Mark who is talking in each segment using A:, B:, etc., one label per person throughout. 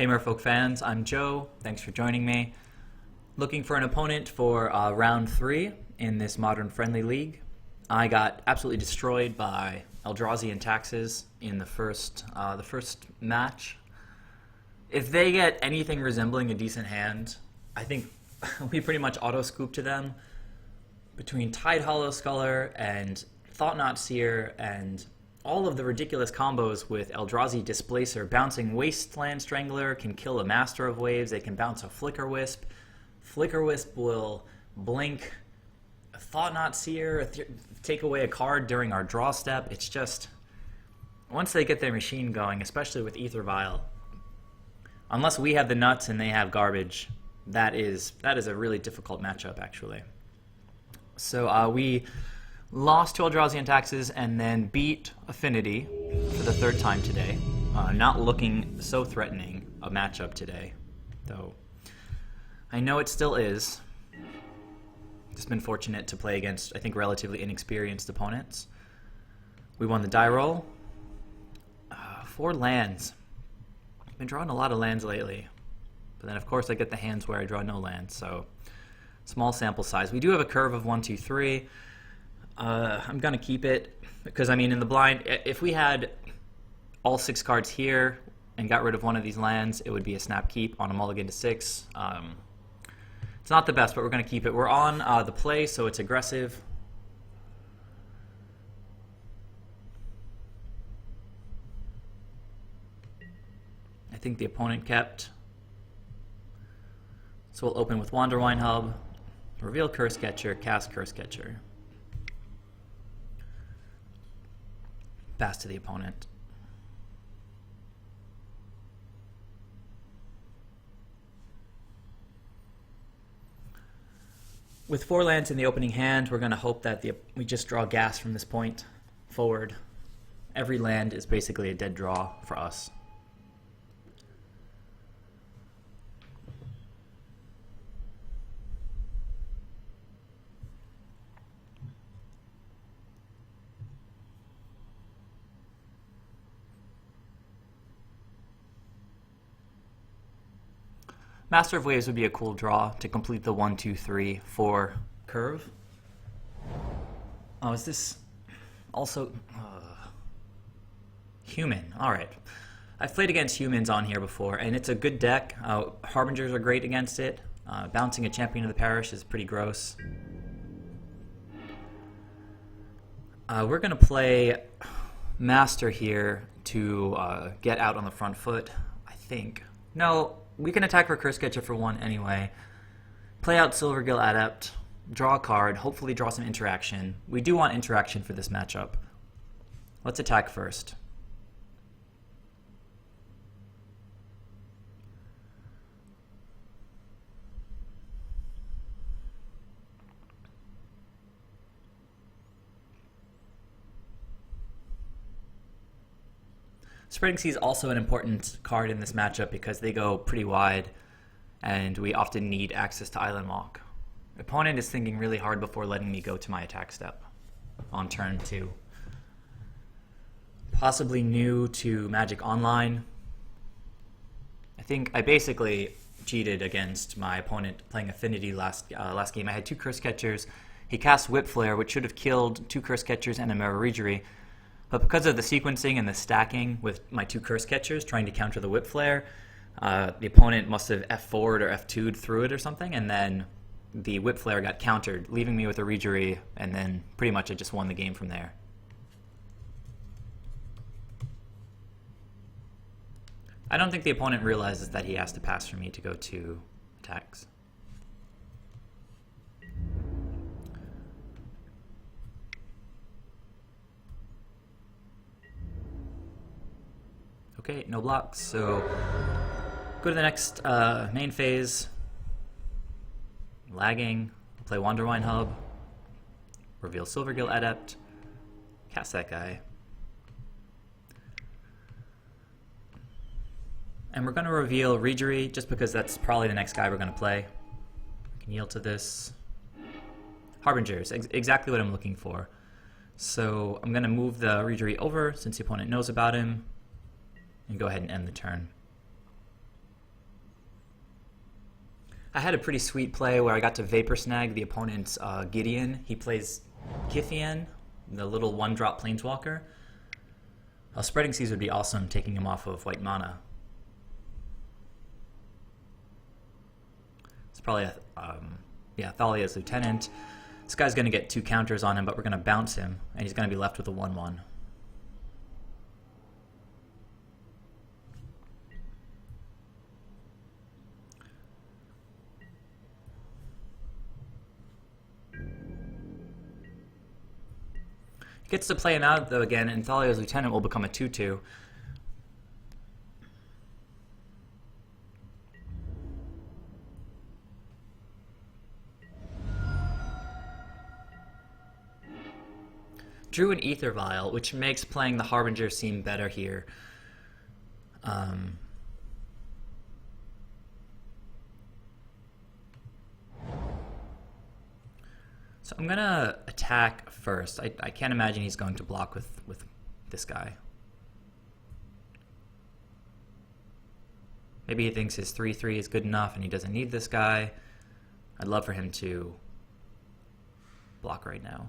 A: Hey Merfolk fans, I'm Joe. Thanks for joining me. Looking for an opponent for round 3 in this Modern Friendly League. I got absolutely destroyed by Eldrazi and Taxes in the first match. If they get anything resembling a decent hand, I think we pretty much auto-scoop to them. Between Tide Hollow Sculler and Thought-Knot Seer and all of the ridiculous combos with Eldrazi Displacer, bouncing Wasteland Strangler can kill a Master of Waves, they can bounce a Flicker Wisp. Flicker Wisp will blink a Thought-Knot Seer, take away a card during our draw step. It's just, once they get their machine going, especially with AEther Vial, unless we have the nuts and they have garbage, that is a really difficult matchup, actually. So we lost to Eldrazi and Taxes and then beat Affinity for the 3rd time today. Not looking so threatening a matchup today, though I know it still is. Just been fortunate to play against, I think, relatively inexperienced opponents. We won the die roll. 4 lands. I've been drawing a lot of lands lately. But then, of course, I get the hands where I draw no lands, so small sample size. We do have a curve of 1, 2, 3. I'm going to keep it because, I mean, in the blind, if we had all 6 cards here and got rid of one of these lands, it would be a snap keep on a mulligan to 6. It's not the best, but we're going to keep it. We're on the play, so it's aggressive. I think the opponent kept. So we'll open with Wanderwine Hub, reveal Cursecatcher, cast Cursecatcher. Pass to the opponent. With 4 lands in the opening hand, we're going to hope that we just draw gas from this point forward. Every land is basically a dead draw for us. Master of Waves would be a cool draw to complete the 1, 2, 3, 4 curve. Oh, is this also human? All right. I've played against humans on here before, and it's a good deck. Harbingers are great against it. Bouncing a Champion of the Parish is pretty gross. We're going to play Master here to get out on the front foot, I think. No. We can attack our Cursecatcher for 1 anyway. Play out Silvergill Adept, draw a card, hopefully draw some interaction. We do want interaction for this matchup. Let's attack first. Spreading Sea is also an important card in this matchup because they go pretty wide and we often need access to Island Walk. The opponent is thinking really hard before letting me go to my attack step on turn 2. Possibly new to Magic Online. I think I basically cheated against my opponent playing Affinity last game. I had 2 Cursecatchers. He cast Whip Flare, which should have killed 2 Cursecatchers and a Merrow Reejerey. But because of the sequencing and the stacking with my 2 Cursecatchers trying to counter the Whip Flare, the opponent must have F4'd or F2'd through it or something, and then the Whip Flare got countered, leaving me with a Reejerey, and then pretty much I just won the game from there. I don't think the opponent realizes that he has to pass for me to go to attacks. Okay, no blocks, so go to the next main phase. Lagging, play Wanderwine Hub, reveal Silvergill Adept, cast that guy. And we're going to reveal Reejerey just because that's probably the next guy we're going to play. I can yield to this. Harbingers, exactly what I'm looking for. So I'm going to move the Reejerey over since the opponent knows about him, and go ahead and end the turn. I had a pretty sweet play where I got to Vapor Snag the opponent's Gideon. He plays Kithian, the little 1-drop Planeswalker. Spreading Seas would be awesome, taking him off of white mana. It's probably Thalia's Lieutenant. This guy's going to get 2 counters on him, but we're going to bounce him, and he's going to be left with a 1/1. Gets to play him out, though, again, and Thalia's Lieutenant will become a 2/2. Drew an AEther Vial, which makes playing the Harbinger seem better here. So I'm going to attack first. I can't imagine he's going to block with this guy. Maybe he thinks his 3/3 is good enough and he doesn't need this guy. I'd love for him to block right now.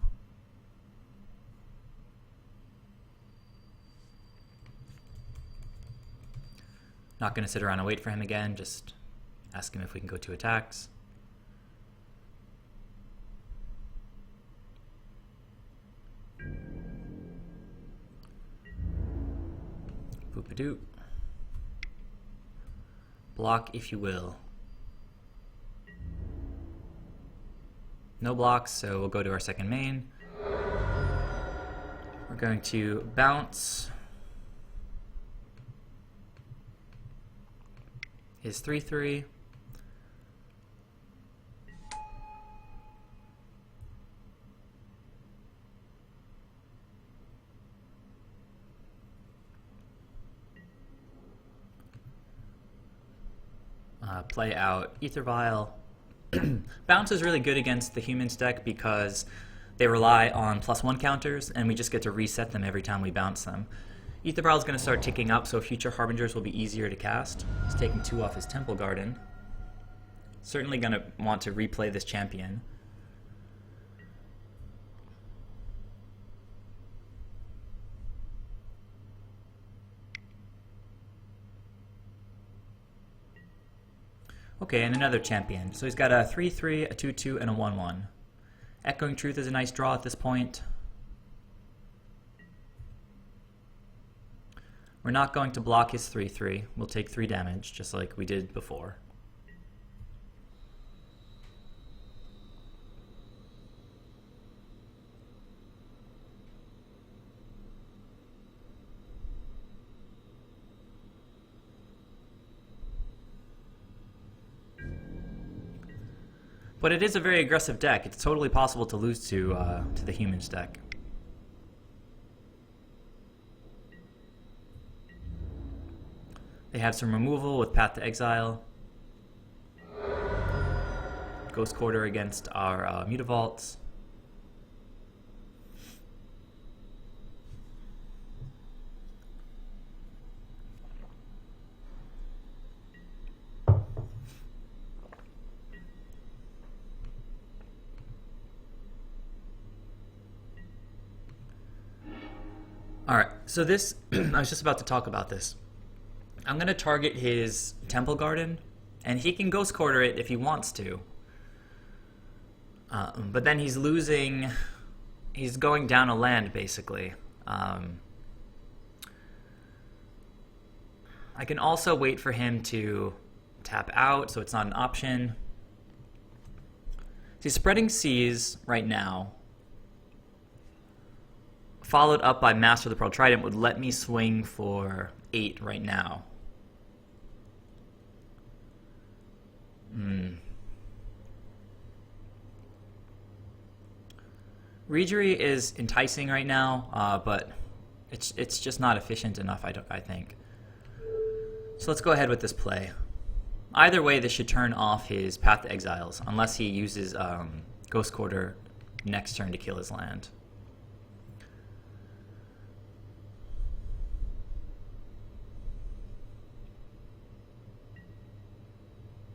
A: Not going to sit around and wait for him again, just ask him if we can go 2 attacks. Boop-a-doop. Block if you will. No blocks, so we'll go to our second main. We're going to bounce his 3/3. Play out AEther Vial. Bounce is really good against the humans deck because they rely on +1 counters, and we just get to reset them every time we bounce them. AEther Vial is going to start ticking up, so future Harbingers will be easier to cast. He's taking 2 off his Temple Garden. Certainly going to want to replay this champion. Okay, and another champion. So he's got a 3/3, a 2/2, and a 1/1. Echoing Truth is a nice draw at this point. We're not going to block his 3/3. We'll take 3 damage, just like we did before. But it is a very aggressive deck. It's totally possible to lose to the humans deck. They have some removal with Path to Exile. Ghost Quarter against our Mutavaults. Alright, so this, I was just about to talk about this. I'm going to target his Temple Garden, and he can Ghost Quarter it if he wants to. But then he's losing, he's going down a land, basically. I can also wait for him to tap out, so it's not an option. See, Spreading Seas right now, followed up by Master of the Pearl Trident, would let me swing for 8 right now. Reejerey is enticing right now, but it's just not efficient enough, I think. So let's go ahead with this play. Either way, this should turn off his Path to Exiles, unless he uses Ghost Quarter next turn to kill his land.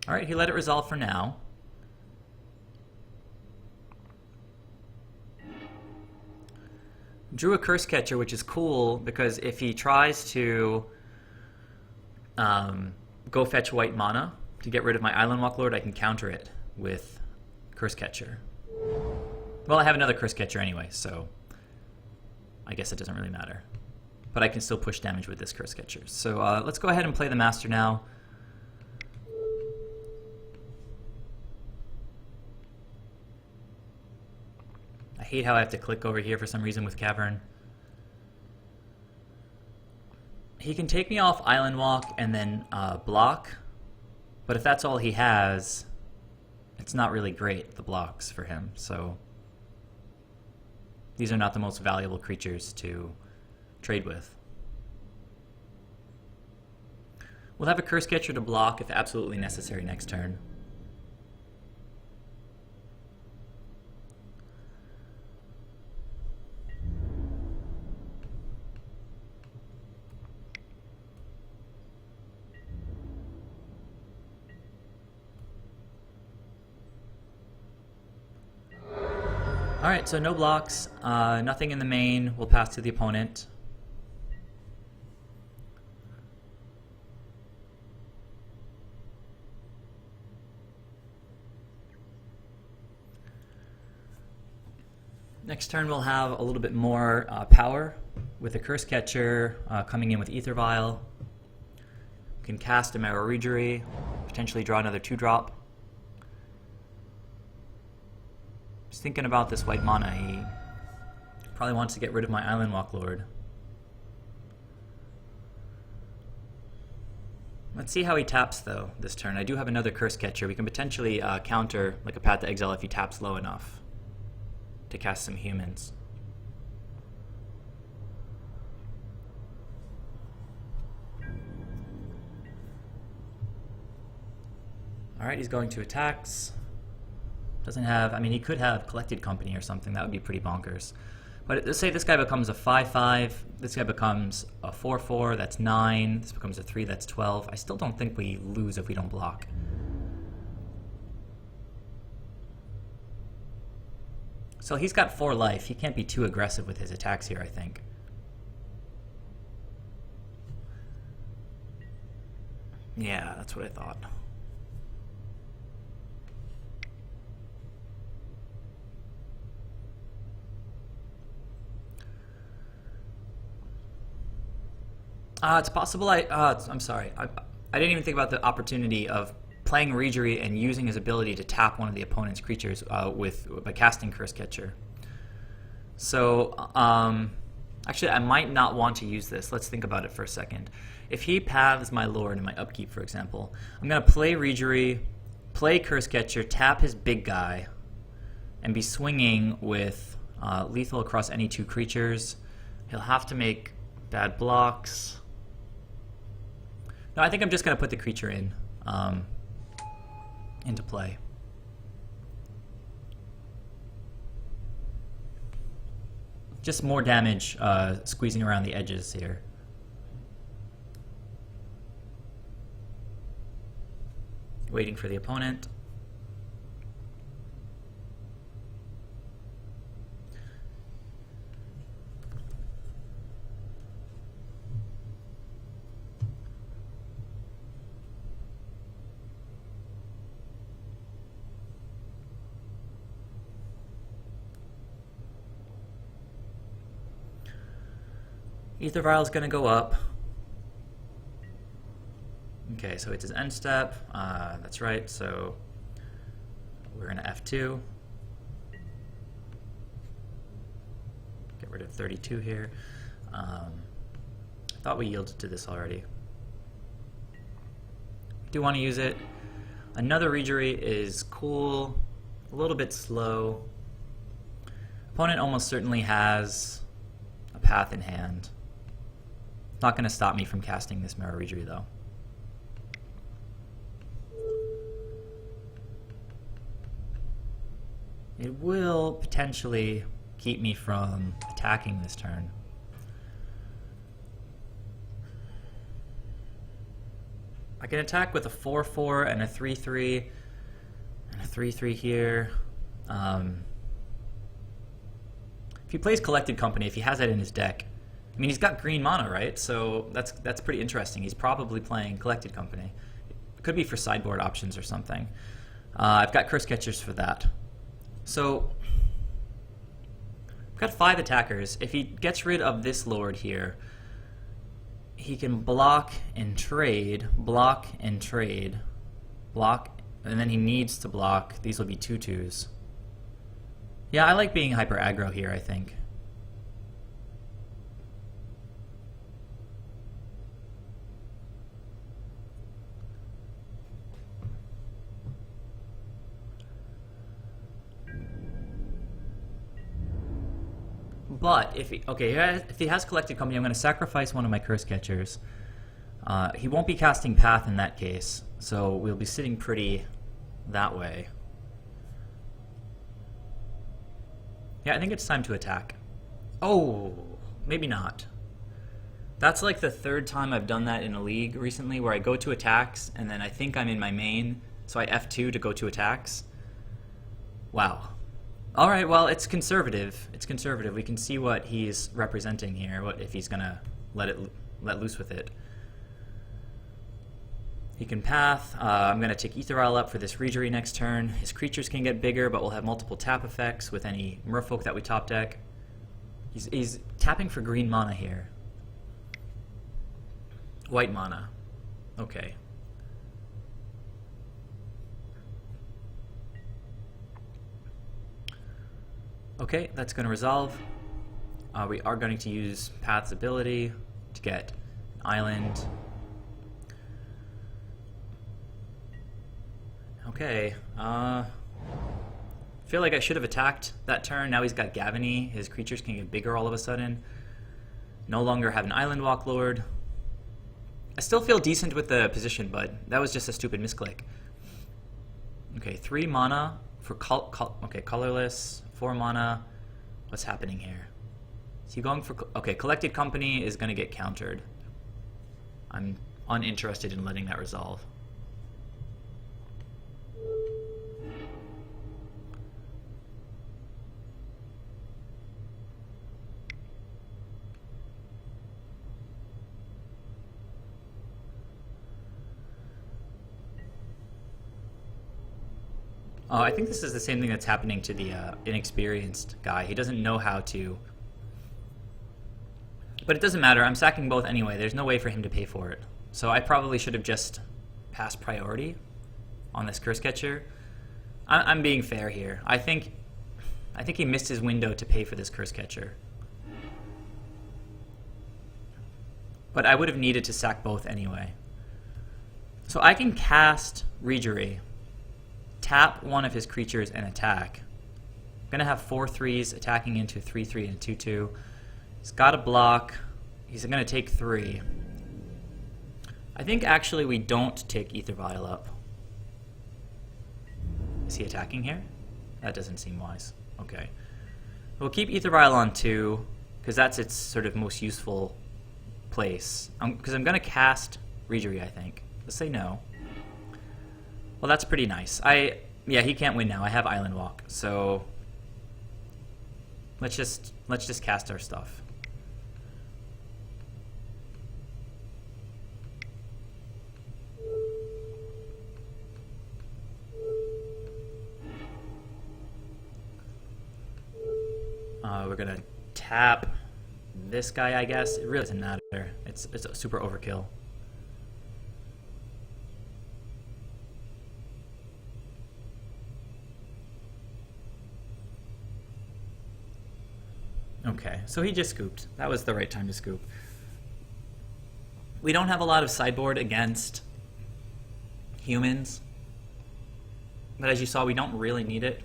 A: Alright, he let it resolve for now. Drew a Cursecatcher, which is cool because if he tries to go fetch white mana to get rid of my Island Walk Lord, I can counter it with Cursecatcher. Well, I have another Cursecatcher anyway, so I guess it doesn't really matter. But I can still push damage with this Cursecatcher. So let's go ahead and play the Master now. I hate how I have to click over here for some reason with Cavern. He can take me off Island Walk and then block, but if that's all he has, it's not really great, the blocks for him, so these are not the most valuable creatures to trade with. We'll have a Cursecatcher to block if absolutely necessary next turn. Alright, so no blocks, nothing in the main, we'll pass to the opponent. Next turn we'll have a little bit more power with a Cursecatcher coming in with AEther Vial. We can cast a Merrow Reejerey, potentially draw another 2-drop. Just thinking about this white mana, he probably wants to get rid of my Island Walk Lord. Let's see how he taps though this turn. I do have another Cursecatcher. We can potentially counter like a Path to Exile if he taps low enough to cast some humans. Alright, he's going to attacks. Doesn't have, I mean, he could have Collected Company or something. That would be pretty bonkers. But let's say this guy becomes a 5/5. This guy becomes a 4/4. That's 9. This becomes a 3. That's 12. I still don't think we lose if we don't block. So he's got 4 life. He can't be too aggressive with his attacks here, I think. Yeah, that's what I thought. It's possible I'm sorry. I didn't even think about the opportunity of playing Reejerey and using his ability to tap one of the opponent's creatures by casting Cursecatcher. So, actually, I might not want to use this. Let's think about it for a second. If he paths my Lord in my upkeep, for example, I'm going to play Reejerey, play Cursecatcher, tap his big guy, and be swinging with lethal across any 2 creatures. He'll have to make bad blocks. No, I think I'm just going to put the creature in into play. Just more damage squeezing around the edges here. Waiting for the opponent. AEther Vial is going to go up. Okay, so it's his end step. That's right, so we're going to F2. Get rid of 32 here. I thought we yielded to this already. Do want to use it. Another Reejerey is cool, a little bit slow. Opponent almost certainly has a path in hand. Not going to stop me from casting this Merrow Reejerey though. It will potentially keep me from attacking this turn. I can attack with a 4/4 and a 3/3 and a 3/3 here. If he plays Collected Company, if he has that in his deck, I mean, he's got green mana, right? So that's pretty interesting. He's probably playing Collected Company. It could be for sideboard options or something. I've got Cursecatchers for that. So I've got 5 attackers. If he gets rid of this Lord here, he can block and trade, block and trade, block, and then he needs to block. These will be 2/2s. Yeah, I like being hyper aggro here, I think. But if he has Collected Company, I'm going to sacrifice one of my Cursecatchers. He won't be casting Path in that case, so we'll be sitting pretty that way. Yeah, I think it's time to attack. Oh, maybe not. That's like the 3rd time I've done that in a league recently, where I go to attacks, and then I think I'm in my main, so I F2 to go to attacks. Wow. All right, well, it's conservative. It's conservative. We can see what he's representing here, what if he's going to let loose with it. He can Path. I'm going to take Aether Vial up for this Reejerey next turn. His creatures can get bigger, but we'll have multiple tap effects with any Merfolk that we top deck. He's tapping for green mana here. White mana. Okay. Okay, that's going to resolve. We are going to use Path's ability to get an island. Okay, feel like I should have attacked that turn. Now he's got Gavany. His creatures can get bigger all of a sudden. No longer have an Island Walk Lord. I still feel decent with the position, but that was just a stupid misclick. Okay, 3 mana for colorless, 4 mana. What's happening here? Is he going for... Okay, Collected Company is going to get countered. I'm uninterested in letting that resolve. I think this is the same thing that's happening to the inexperienced guy. He doesn't know how to... But it doesn't matter. I'm sacking both anyway. There's no way for him to pay for it. So I probably should have just passed priority on this Cursecatcher. I'm being fair here. I think he missed his window to pay for this Cursecatcher. But I would have needed to sack both anyway. So I can cast Reejerey, tap one of his creatures and attack. I'm going to have 4 3s attacking into 3/3 and 2/2. He's got a block. He's going to take 3. I think actually we don't take Aether Vial up. Is he attacking here? That doesn't seem wise. Okay. We'll keep Aether Vial on 2, because that's its sort of most useful place. Because I'm going to cast Reejerey, I think. Let's say no. Well, that's pretty nice. Yeah, he can't win now. I have Island Walk, so let's just cast our stuff. We're gonna tap this guy, I guess. It really doesn't matter. It's a super overkill. Okay, so he just scooped. That was the right time to scoop. We don't have a lot of sideboard against humans, but as you saw, we don't really need it.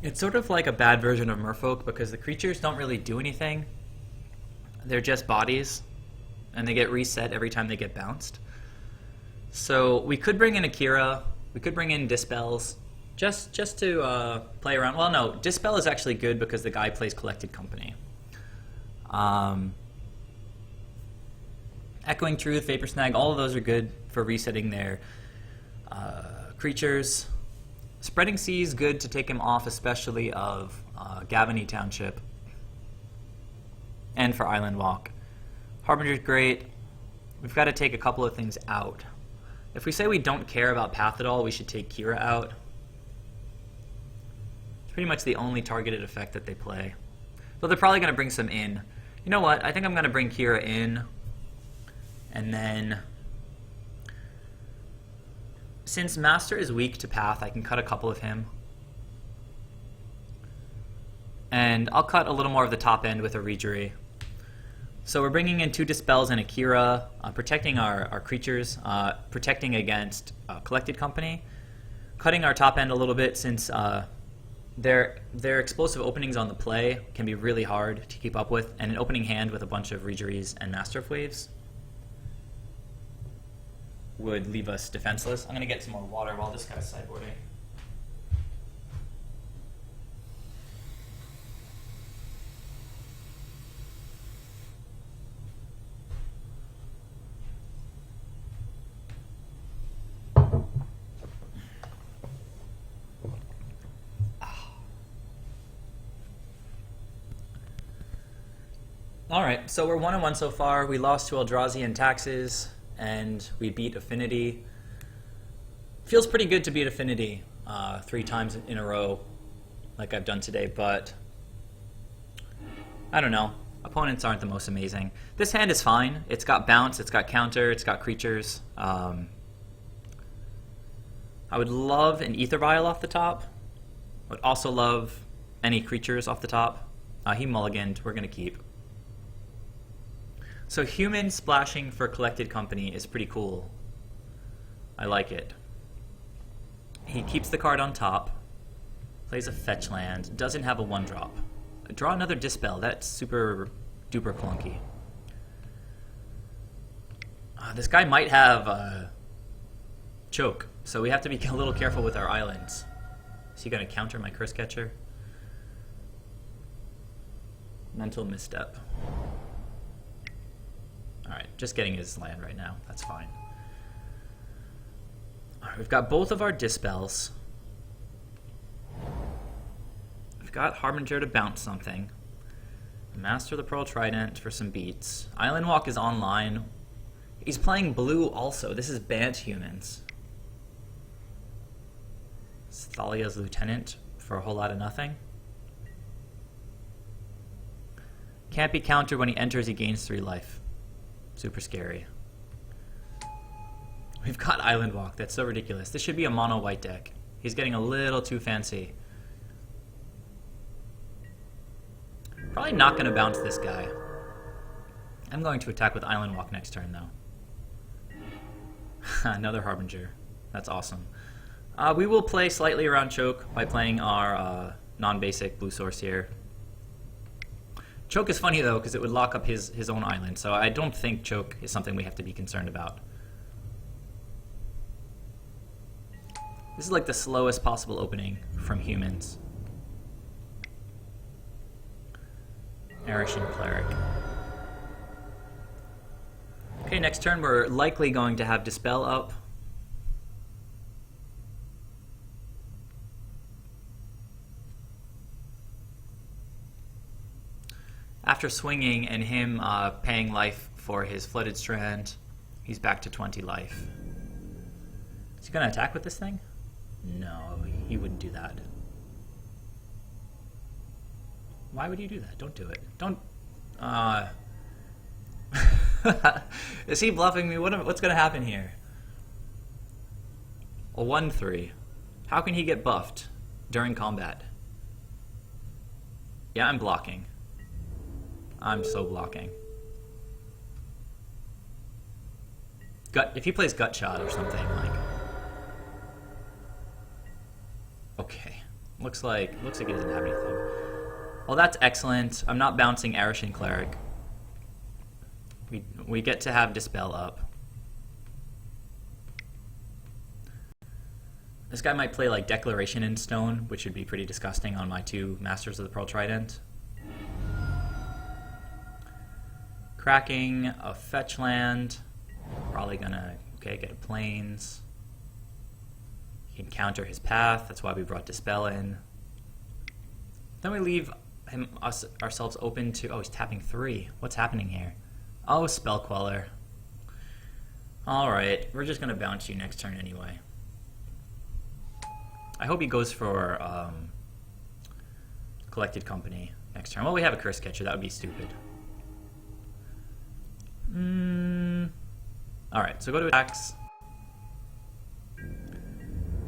A: It's sort of like a bad version of Merfolk because the creatures don't really do anything. They're just bodies, and they get reset every time they get bounced. So we could bring in Akira, we could bring in Dispels, Just to play around. Well, no, Dispel is actually good because the guy plays Collected Company. Echoing Truth, Vapor Snag, all of those are good for resetting their creatures. Spreading Seas, good to take him off, especially of Gavany Township. And for Island Walk. Harbinger's great. We've got to take a couple of things out. If we say we don't care about Path at all, we should take Kira out. It's pretty much the only targeted effect that they play. But they're probably going to bring some in. You know what? I think I'm going to bring Kira in. And then, since Master is weak to Path, I can cut a couple of him. And I'll cut a little more of the top end with a Reejerey. So we're bringing in 2 Dispels and a Kira, protecting our creatures, protecting against Collected Company, cutting our top end a little bit since their explosive openings on the play can be really hard to keep up with, and an opening hand with a bunch of Reejereys and Master of Waves would leave us defenseless. I'm going to get some more water while this guy's sideboarding. Alright, so we're 1-1 so far. We lost to Eldrazi and Taxes, and we beat Affinity. Feels pretty good to beat Affinity 3 times in a row, like I've done today, but I don't know. Opponents aren't the most amazing. This hand is fine. It's got bounce, it's got counter, it's got creatures. I would love an AEther Vial off the top. Would also love any creatures off the top. He mulliganed. We're going to keep. So human splashing for Collected Company is pretty cool. I like it. He keeps the card on top, plays a fetch land, doesn't have a 1-drop. Draw another Dispel. That's super duper clunky. This guy might have choke, so we have to be a little careful with our islands. Is he going to counter my Cursecatcher? Mental misstep. Alright, just getting his land right now. That's fine. Alright, we've got both of our Dispels. We've got Harbinger to bounce something. Master the Pearl Trident for some beats. Island Walk is online. He's playing blue also. This is Bant humans. Thalia's Lieutenant for a whole lot of nothing. Can't be countered when he enters, he gains 3 life. Super scary. We've got Island Walk. That's so ridiculous. This should be a mono white deck. He's getting a little too fancy. Probably not going to bounce this guy. I'm going to attack with Island Walk next turn, though. Another Harbinger. That's awesome. We will play slightly around choke by playing our non-basic blue source here. Choke is funny, though, because it would lock up his own island, so I don't think choke is something we have to be concerned about. This is like the slowest possible opening from humans. Arishin Cleric. Okay, next turn we're likely going to have Dispel up. After swinging and him paying life for his Flooded Strand, he's back to 20 life. Is he going to attack with this thing? No, he wouldn't do that. Why would you do that? Don't do it. Don't... Is he bluffing me? What's going to happen here? A 1-3. How can he get buffed during combat? Yeah, I'm blocking. I'm so blocking. If he plays Gut Shot or something, like... Okay. Looks like he doesn't have anything. Well, that's excellent. I'm not bouncing Arishin Cleric. We get to have Dispel up. This guy might play like Declaration in Stone, which would be pretty disgusting on my 2 Masters of the Pearl Trident. Cracking a fetch land. Probably gonna, get a Plains. He can counter his path, that's why we brought Dispel in. Then we leave ourselves open to, oh, he's tapping 3. What's happening here? Oh, Spell Queller. Alright, we're just gonna bounce you next turn anyway. I hope he goes for Collected Company next turn. Well, we have a Cursecatcher, that would be stupid. Alright, so go to attacks.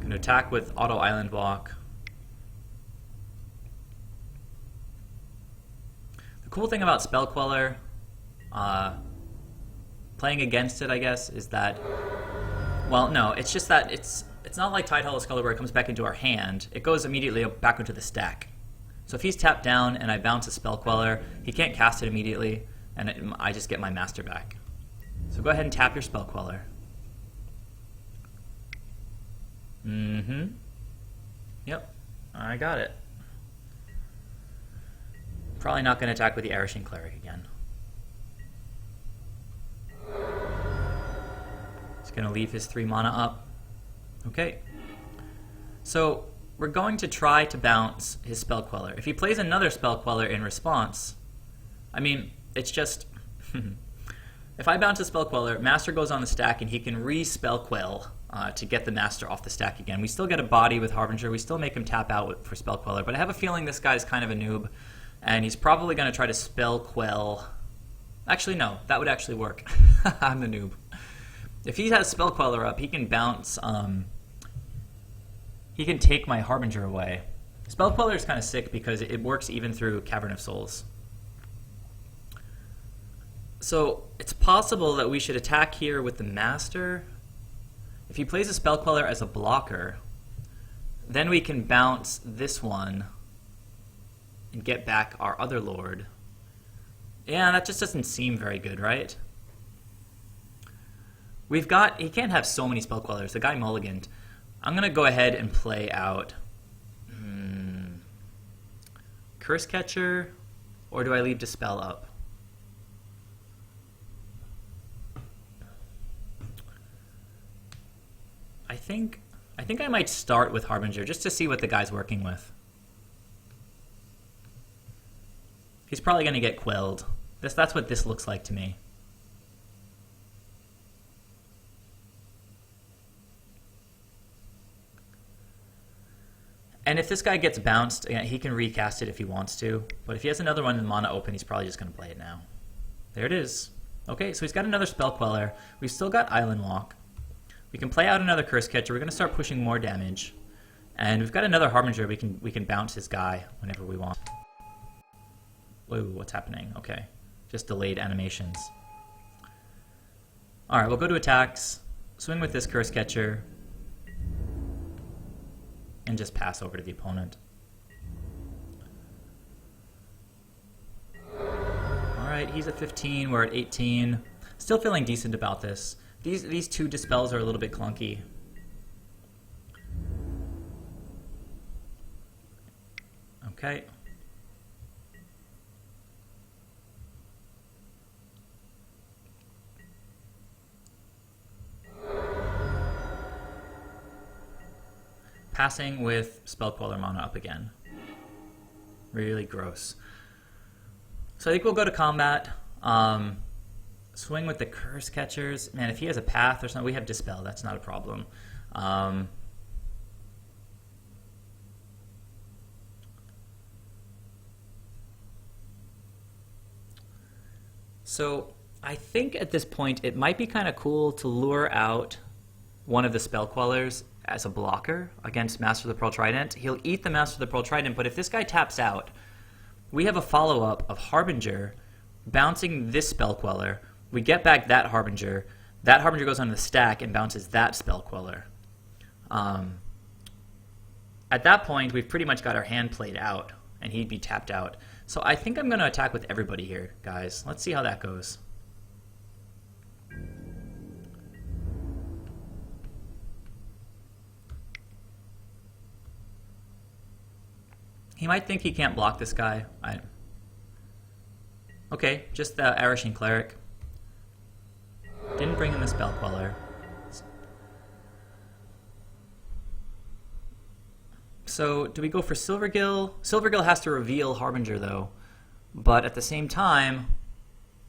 A: Gonna attack with Auto Island Walk. The cool thing about Spell Queller, playing against it, I guess, is that, well, no, it's just that it's not like Tidehollow Scully where it comes back into our hand. It goes immediately back into the stack. So if he's tapped down and I bounce a Spell Queller, he can't cast it immediately, and I just get my master back. So go ahead and tap your Spell Queller. Yep, I got it. Probably not going to attack with the Arishing Cleric again. He's going to leave his 3 mana up. Okay. So we're going to try to bounce his Spell Queller. If he plays another Spell Queller in response, I mean, it's just... If I bounce a Spell Queller, Master goes on the stack and he can re-Spell Quell to get the Master off the stack again. We still get a body with Harbinger. We still make him tap out for Spell Queller, but I have a feeling this guy's kind of a noob, and he's probably going to try to Spell Quell. Actually, no, that would actually work. I'm the noob. If he has Spell Queller up, he can bounce. He can take my Harbinger away. Spell Queller is kind of sick because it works even through Cavern of Souls. So it's possible that we should attack here with the Master. If he plays a Spell Queller as a blocker, then we can bounce this one and get back our other Lord. Yeah, that just doesn't seem very good, right? He can't have so many Spell Quellers. The guy mulliganed. I'm going to go ahead and play out Cursecatcher, or do I leave Dispel up? I think I might start with Harbinger just to see what the guy's working with. He's probably going to get quelled. That's what this looks like to me. And if this guy gets bounced, he can recast it if he wants to. But if he has another one in mana open, he's probably just going to play it now. There it is. Okay, so he's got another Spell Queller. We've still got Island Walk. We can play out another Cursecatcher. We're going to start pushing more damage. And we've got another Harbinger. We can bounce his guy whenever we want. Whoa, what's happening? Okay, just delayed animations. Alright, we'll go to attacks. Swing with this Cursecatcher. And just pass over to the opponent. Alright, he's at 15, we're at 18. Still feeling decent about this. These 2 Dispels are a little bit clunky. Okay. Passing with Spell Queller mana up again. Really gross. So I think we'll go to combat. Swing with the Cursecatchers. Man, if he has a path or something, we have Dispel. That's not a problem. So I think at this point it might be kind of cool to lure out one of the Spell Quellers as a blocker against Master of the Pearl Trident. He'll eat the Master of the Pearl Trident, but if this guy taps out, we have a follow-up of Harbinger bouncing this Spell Queller. We get back that Harbinger. That Harbinger goes on the stack and bounces that Spell Queller. At that point, we've pretty much got our hand played out, and he'd be tapped out. So I think I'm going to attack with everybody here, guys. Let's see how that goes. He might think he can't block this guy. Okay, just the Arishing Cleric. Didn't bring in the Spell Queller. So, do we go for Silvergill? Silvergill has to reveal Harbinger, though. But at the same time,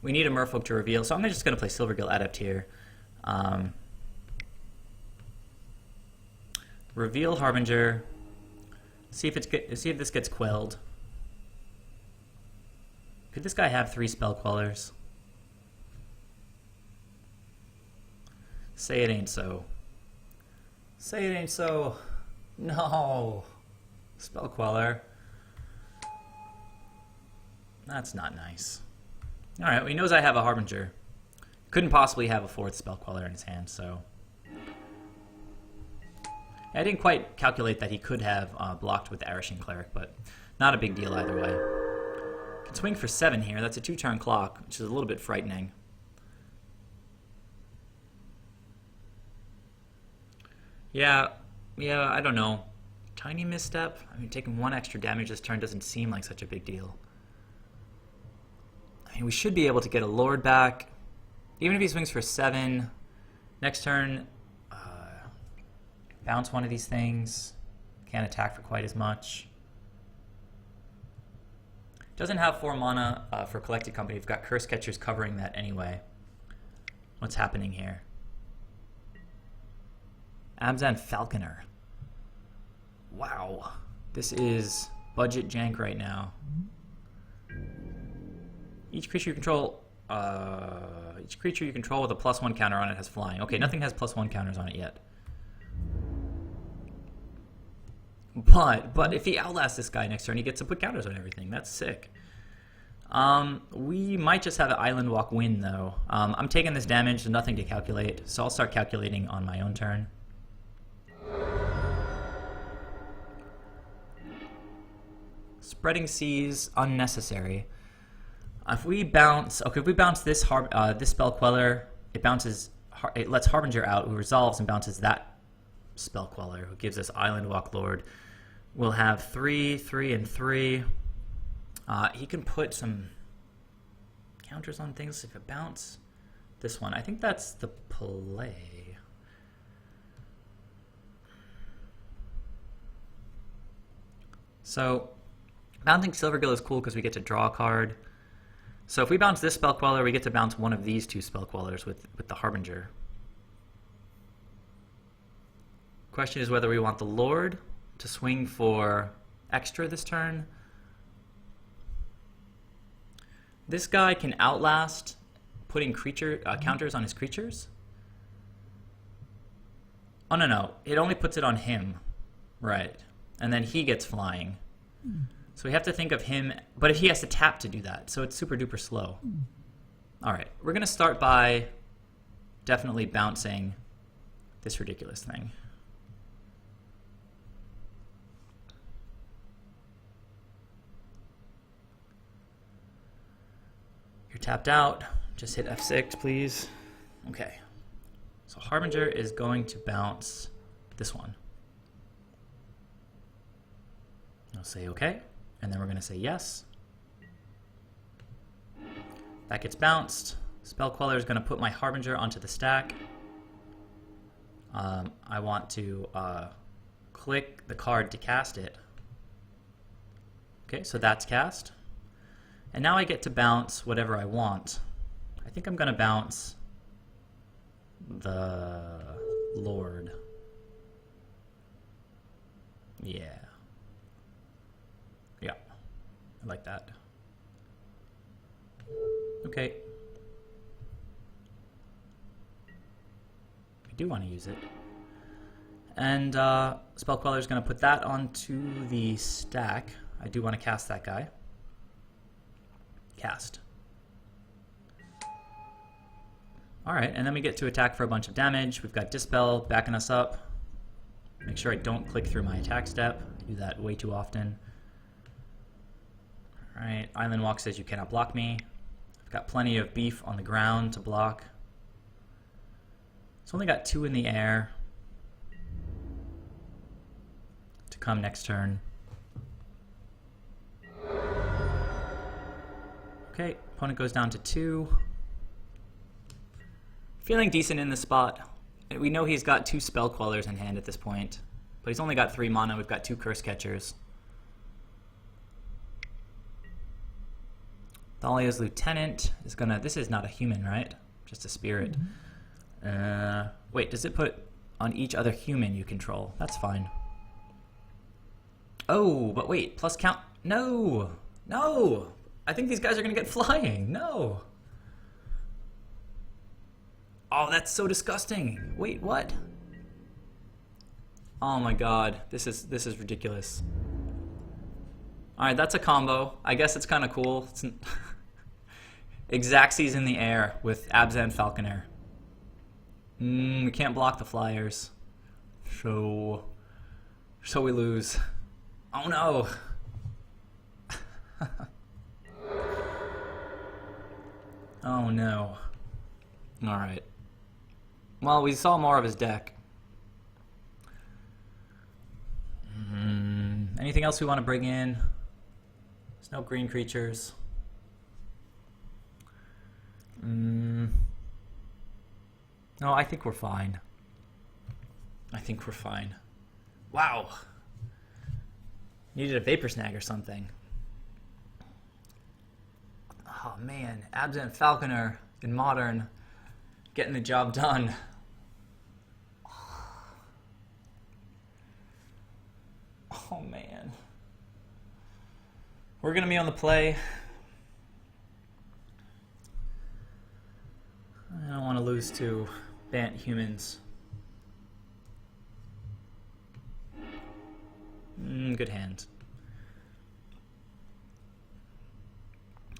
A: we need a Merfolk to reveal, so I'm just going to play Silvergill Adept here. Reveal Harbinger. See if this gets quelled. Could this guy have 3 Spell Quellers? Say it ain't so. Say it ain't so. No. Spell Queller. That's not nice. Alright, well, he knows I have a Harbinger. Couldn't possibly have a 4th Spell Queller in his hand, so... I didn't quite calculate that he could have blocked with the Arishing Cleric, but not a big deal either way. Can swing for 7 here. That's a 2-turn clock, which is a little bit frightening. Yeah, I don't know. Tiny misstep? I mean, taking 1 extra damage this turn doesn't seem like such a big deal. I mean, we should be able to get a Lord back. Even if he swings for 7, next turn, bounce one of these things. Can't attack for quite as much. Doesn't have 4 mana for Collected Company. We've got Cursecatchers covering that anyway. What's happening here? Abzan Falconer. Wow. This is budget jank right now. Each creature you control with a +1 counter on it has flying. Okay, nothing has +1 counters on it yet. But if he outlasts this guy next turn, he gets to put counters on everything. That's sick. We might just have an Island Walk win, though. I'm taking this damage, so nothing to calculate. So I'll start calculating on my own turn. Spreading Seas, unnecessary. If we bounce this Spell Queller, it lets Harbinger out, who resolves and bounces that Spell Queller, who gives us Island Walk Lord. We'll have 3, 3, and 3. He can put some counters on things if it bounce. This one, I think that's the play. So, bouncing Silvergill is cool because we get to draw a card. So if we bounce this Spell Queller, we get to bounce one of these 2 Spell Quellers with the Harbinger. Question is whether we want the Lord to swing for extra this turn. This guy can outlast putting counters on his creatures. Oh, no. It only puts it on him. Right. And then he gets flying. So we have to think of him, but if he has to tap to do that, so it's super duper slow. All right, we're going to start by definitely bouncing this ridiculous thing. You're tapped out. Just hit F6, please. Okay. So Harbinger is going to bounce this one. I'll say okay, and then we're going to say yes. That gets bounced. Spell Queller is going to put my Harbinger onto the stack. I want to click the card to cast it. Okay, so that's cast. And now I get to bounce whatever I want. I think I'm going to bounce the Lord. Yeah. Yeah, I like that. Okay. I do want to use it. And Spell Queller is going to put that onto the stack. I do want to cast that guy. Cast. Alright, and then we get to attack for a bunch of damage. We've got Dispel backing us up. Make sure I don't click through my attack step. I do that way too often. Alright, Island Walk says you cannot block me. I've got plenty of beef on the ground to block. It's only got 2 in the air to come next turn. Okay, opponent goes down to 2. Feeling decent in this spot. We know he's got 2 Spell Quellers in hand at this point, but he's only got 3 mana. We've got 2 Cursecatchers. Thalia's Lieutenant is gonna... This is not a human, right? Just a spirit. Wait, does it put on each other human you control? That's fine. Oh, but wait, plus count... No! No! I think these guys are gonna get flying. No! Oh, that's so disgusting. Wait, what? Oh my god, this is ridiculous. Alright, that's a combo. I guess it's kind of cool. It's Xaxes in the air with Abzan Falconer. We can't block the flyers. So we lose. Oh no! Oh no. Alright. Well, we saw more of his deck. Anything else we want to bring in? There's no green creatures. No, I think we're fine. I think we're fine. Wow. Needed a Vapor Snag or something. Oh man, Abzan Falconer in Modern, getting the job done. Oh man. We're gonna be on the play. I don't want to lose to Bant humans. Good hand.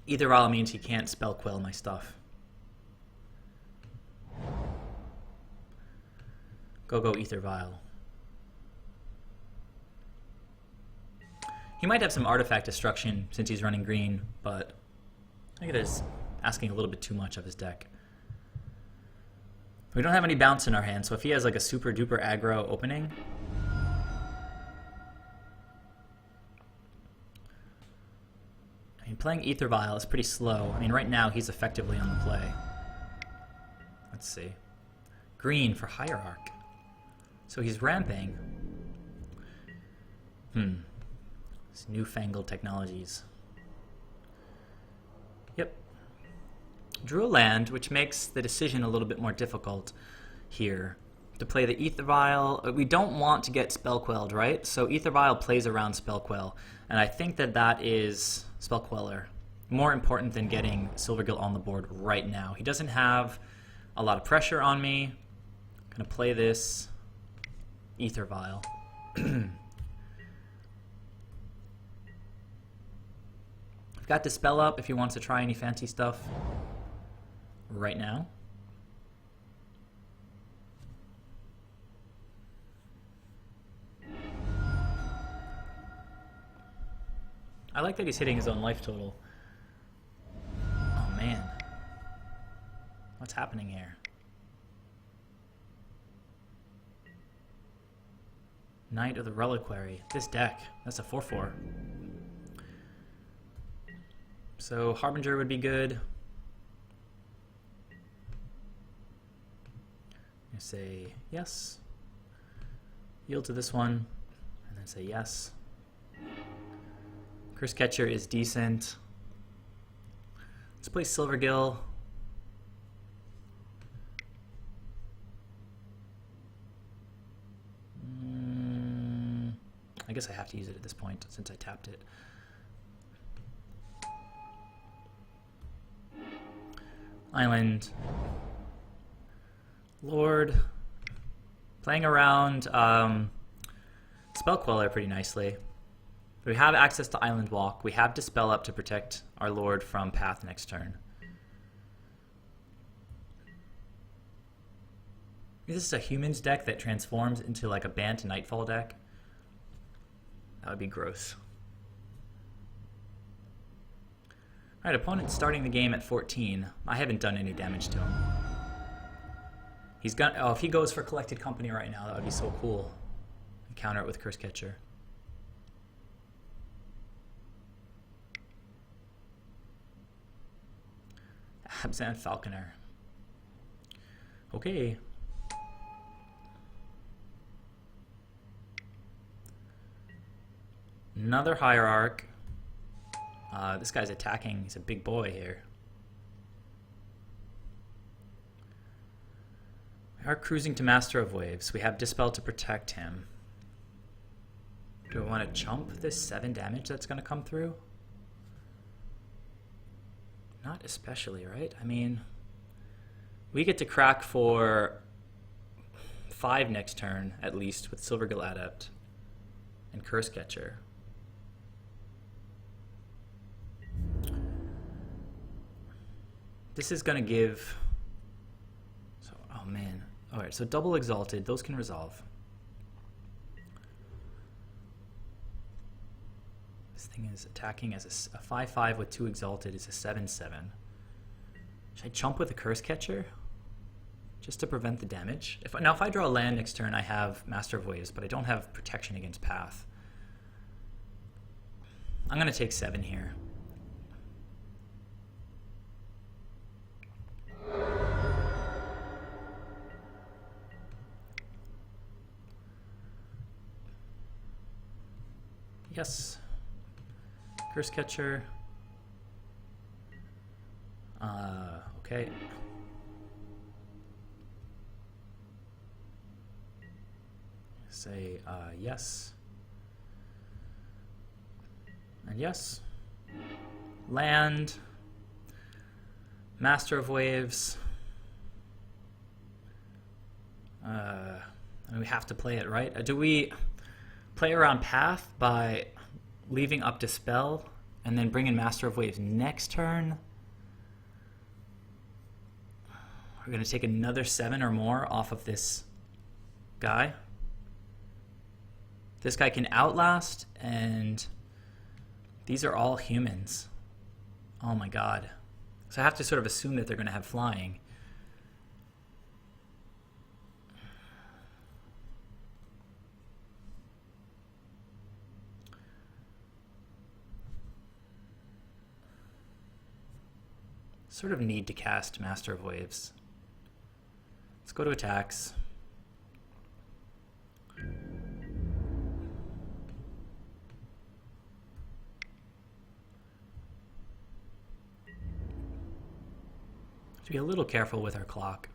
A: Aether Vial means he can't spell quill my stuff. Go Aether Vial. He might have some artifact destruction since he's running green, but I think it is asking a little bit too much of his deck. We don't have any bounce in our hand, so if he has like a super duper aggro opening, I mean, playing Aether Vial is pretty slow. I mean, right now he's effectively on the play. Let's see. Green for Hierarch. So he's ramping. These newfangled technologies. Yep. Drew a land, which makes the decision a little bit more difficult here. To play the Aether Vial, we don't want to get Spell Quelled, right? So Aether Vial plays around Spell Quell, and I think that that is Spell Queller. More important than getting Silvergill on the board right now. He doesn't have a lot of pressure on me. I'm gonna play this Aether Vial. I've got Dispel up if he wants to try any fancy stuff right now. I like that he's hitting his own life total. Oh man. What's happening here? Knight of the Reliquary. This deck. That's a 4/4. So Harbinger would be good. I say yes. Yield to this one, and then say yes. Cursecatcher is decent. Let's play Silvergill. I guess I have to use it at this point since I tapped it. Island. Lord. Playing around Spell Queller pretty nicely. We have access to Island Walk. We have Dispel up to protect our Lord from Path next turn. This is a humans deck that transforms into like a Bant Nightfall deck. That would be gross. Alright, opponent's starting the game at 14. I haven't done any damage to him. He's got... Oh, if he goes for Collected Company right now, that would be so cool. And counter it with Cursecatcher. Absent Falconer. Okay. Another Hierarch. This guy's attacking. He's a big boy here. We are cruising to Master of Waves. We have Dispel to protect him. Do I want to chump this 7 damage that's going to come through? Not especially, right? I mean, we get to crack for 5 next turn, at least, with Silvergill Adept and Cursecatcher. This is going to give... So, oh man. Alright, so double Exalted. Those can resolve. This thing is attacking as a 5-5 with 2 Exalted is a 7-7. Should I chump with a Cursecatcher? Just to prevent the damage? Now if I draw a land next turn, I have Master of Waves, but I don't have protection against Path. I'm going to take 7 here. Yes. Cursecatcher. Okay. Say yes. And yes. Land. Master of Waves. And we have to play it, right? Do we play around Path by leaving up Dispel and then bring in Master of Waves next turn? We're going to take another 7 or more off of this guy. This guy can Outlast, and these are all humans. Oh my god. So I have to sort of assume that they're going to have flying. Sort of need to cast Master of Waves. Let's go to attacks. To be a little careful with our clock.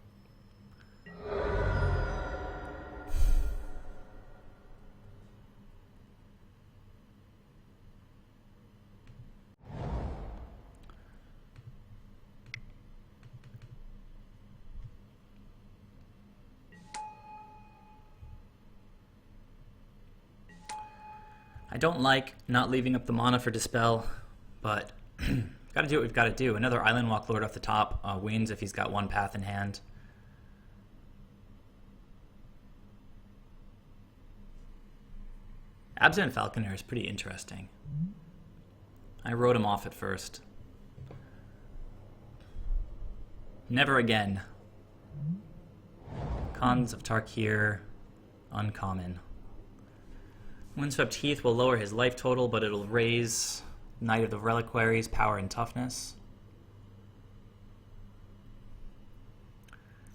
A: I don't like not leaving up the mana for Dispel, but gotta do what we've got to do. Another Island Walk Lord off the top wins if he's got 1 path in hand. Absent Falconer is pretty interesting. I wrote him off at first. Never again. Khans of Tarkir, uncommon. Windswept Heath will lower his life total, but it'll raise Knight of the Reliquary's power and toughness.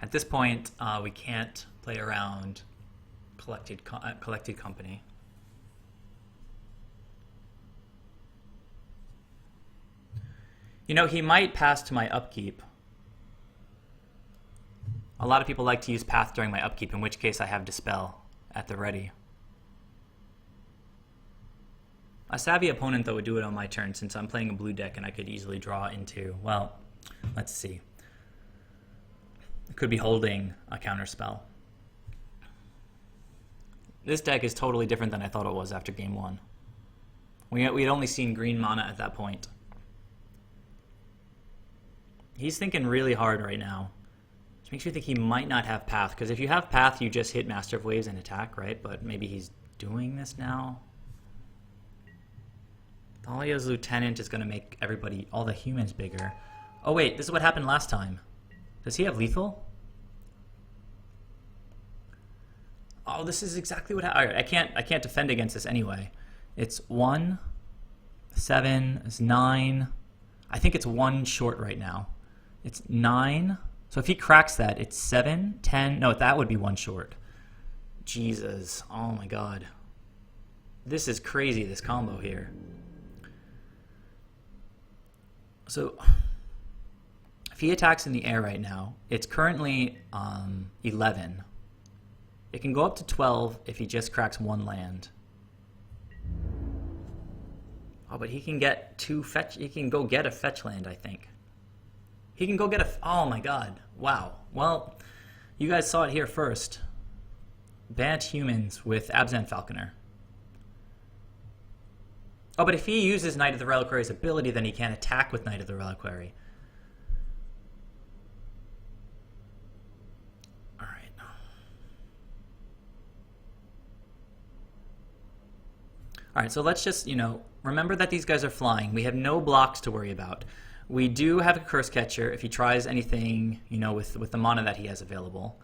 A: At this point, we can't play around collected company. You know, he might pass to my upkeep. A lot of people like to use Path during my upkeep, in which case I have Dispel at the ready. A savvy opponent, though, would do it on my turn, since I'm playing a blue deck and I could easily draw into, well, let's see. I could be holding a counterspell. This deck is totally different than I thought it was after game 1. We had only seen green mana at that point. He's thinking really hard right now. Which makes you think he might not have Path, because if you have Path, you just hit Master of Waves and attack, right? But maybe he's doing this now. Thalia's Lieutenant is going to make everybody, all the humans, bigger. Oh wait, this is what happened last time. Does he have lethal? Oh, this is exactly what happened. Right, I can't defend against this anyway. It's 1, 7, it's 9. I think it's 1 short right now. It's 9. So if he cracks that, it's 7, 10. No, that would be 1 short. Jesus. Oh my god. This is crazy, this combo here. So if he attacks in the air right now, it's currently 11. It can go up to 12 if he just cracks 1 land. Oh, but he can get 2 fetch. He can go get a fetch land, I think. He can go get a... Oh my god. Wow. Well, you guys saw it here first. Bant humans with Abzan Falconer. Oh, but if he uses Knight of the Reliquary's ability, then he can't attack with Knight of the Reliquary. Alright. Alright, so let's just, remember that these guys are flying. We have no blocks to worry about. We do have a Cursecatcher if he tries anything, with the mana that he has available.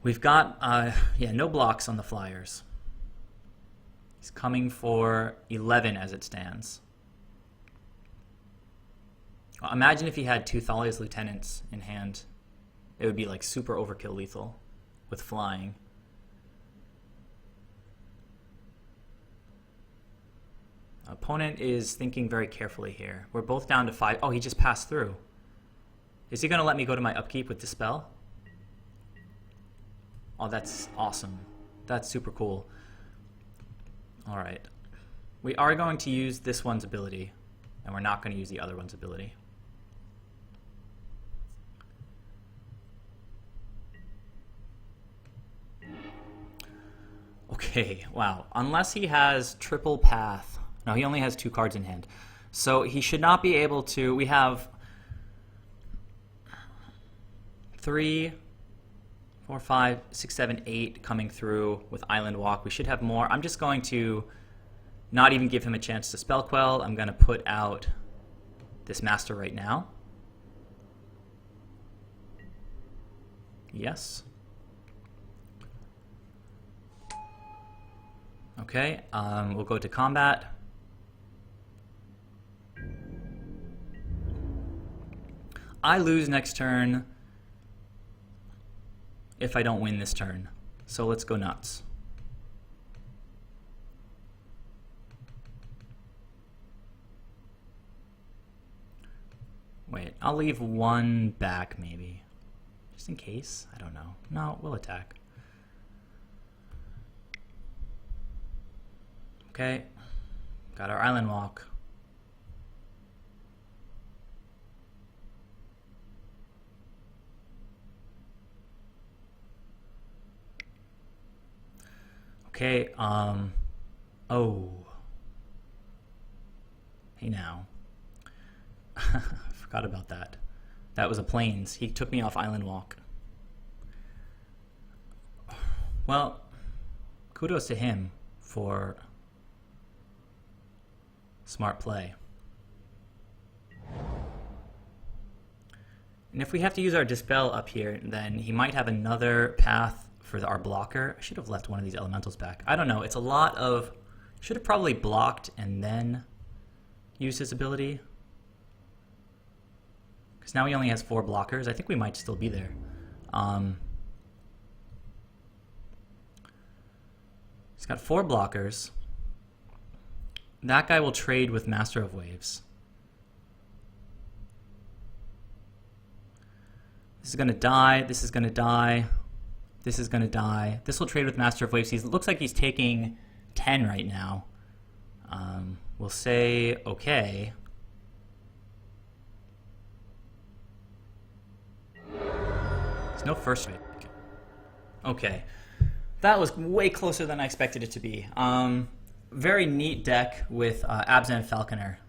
A: We've got, no blocks on the flyers. He's coming for 11 as it stands. Imagine if he had 2 Thalia's Lieutenants in hand. It would be like super overkill lethal with flying. Opponent is thinking very carefully here. We're both down to 5. Oh, he just passed through. Is he going to let me go to my upkeep with Dispel? Oh, that's awesome. That's super cool. All right. We are going to use this one's ability, and we're not going to use the other one's ability. Okay, wow. Unless he has triple path. No, he only has 2 cards in hand. So he should not be able to... We have 3, 4, 5, 6, 7, 8 coming through with Island Walk. We should have more. I'm just going to not even give him a chance to Spell Quell. I'm going to put out this Master right now. Yes. Okay, we'll go to combat. I lose next turn if I don't win this turn. So let's go nuts. Wait, I'll leave 1 back maybe. Just in case. I don't know. No, we'll attack. Okay. Got our Island Walk. Okay, oh. Hey now. Forgot about that. That was a Plains. He took me off Island Walk. Well, kudos to him for smart play. And if we have to use our Dispel up here, then he might have another path for our blocker. I should have left one of these elementals back. I don't know. It's a lot of... Should have probably blocked and then used his ability. Because now he only has 4 blockers. I think we might still be there. He's got 4 blockers. That guy will trade with Master of Waves. This is going to die. This is going to die. This is going to die. This will trade with Master of Waves. It looks like he's taking 10 right now. We'll say okay. There's no first strike. Okay. That was way closer than I expected it to be. Very neat deck with Abzan Falconer.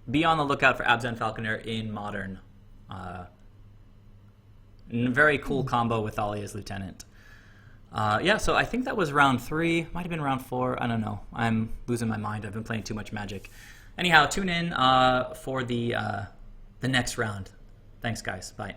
A: Be on the lookout for Abzan Falconer in Modern. Very cool combo with Thalia's Lieutenant. Yeah, so I think that was round 3. Might have been round 4. I don't know. I'm losing my mind. I've been playing too much Magic. Anyhow, tune in for the next round. Thanks, guys. Bye.